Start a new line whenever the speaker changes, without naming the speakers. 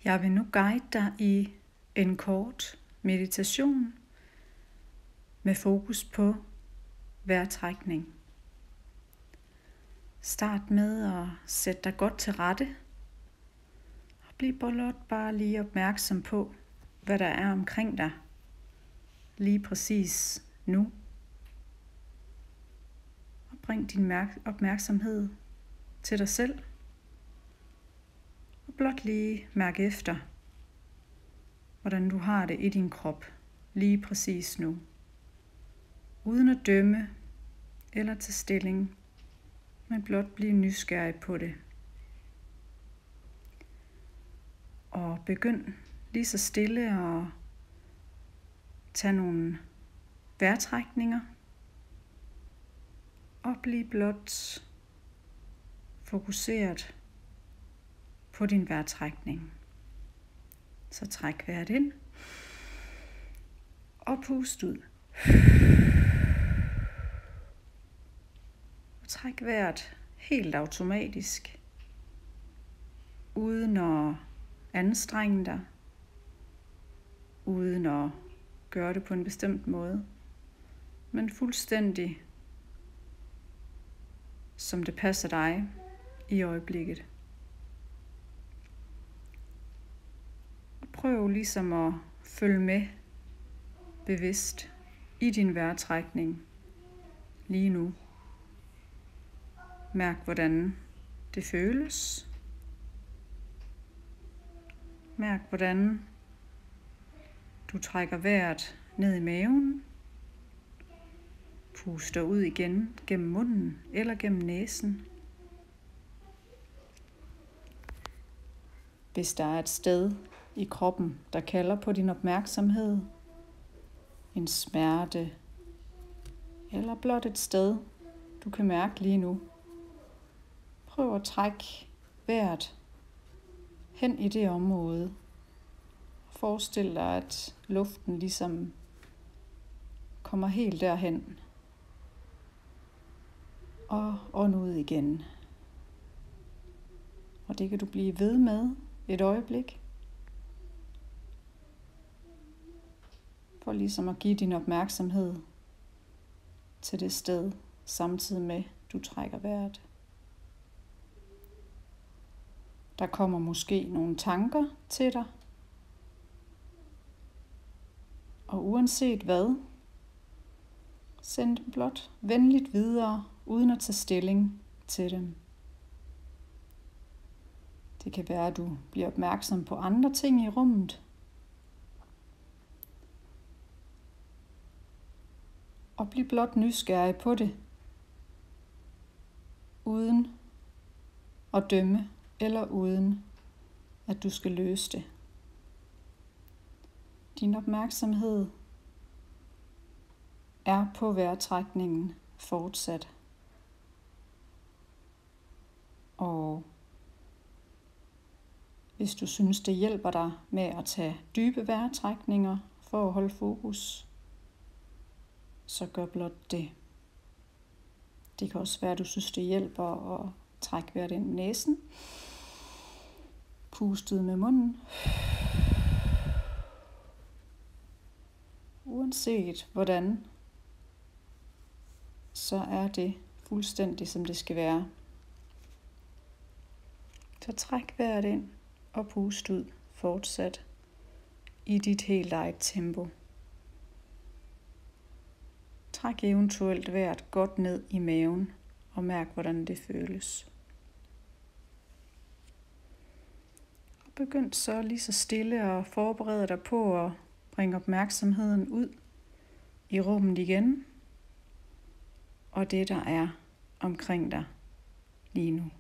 Jeg vil nu guide dig i en kort meditation med fokus på vejrtrækning. Start med at sætte dig godt til rette og bliv blot bare lige opmærksom på, hvad der er omkring dig lige præcis nu. Og bring din opmærksomhed til dig selv. Og blot lige mærk efter, hvordan du har det i din krop lige præcis nu. Uden at dømme eller tage stilling, men blot blive nysgerrig på det. Og begynd lige så stille at tage nogle vejrtrækninger. Og bliv blot fokuseret på din vejrtrækning. Så træk vejret ind og pust ud. Og træk vejret helt automatisk, uden at anstrenge dig, uden at gøre det på en bestemt måde, men fuldstændig som det passer dig i øjeblikket. Prøv ligesom at følge med bevidst i din vejrtrækning lige nu. Mærk, hvordan det føles. Mærk, hvordan du trækker vejret ned i maven. Puster ud igen gennem munden eller gennem næsen. Hvis der er et sted i kroppen, der kalder på din opmærksomhed, en smerte eller blot et sted, du kan mærke lige nu, prøv at trække vejret hen i det område. Forestil dig, at luften ligesom kommer helt derhen og ånd ud igen. Og det kan du blive ved med et øjeblik. For ligesom at give din opmærksomhed til det sted, samtidig med du trækker vejret. Der kommer måske nogle tanker til dig. Og uanset hvad, send dem blot venligt videre, uden at tage stilling til dem. Det kan være, at du bliver opmærksom på andre ting i rummet. Og bliv blot nysgerrig på det, uden at dømme eller uden at du skal løse det. Din opmærksomhed er på vejrtrækningen fortsat. Og hvis du synes, det hjælper dig med at tage dybe vejrtrækninger for at holde fokus, så gør blot det. Det kan også være, at du synes, det hjælper at trække vejret ind i næsen. Pust ud med munden. Uanset hvordan, så er det fuldstændig som det skal være. Så træk vejret ind og pust ud fortsat i dit helt eget tempo. Træk eventuelt vejret godt ned i maven og mærk, hvordan det føles. Og begynd så lige så stille at forberede dig på at bringe opmærksomheden ud i rummet igen, og det der er omkring dig lige nu.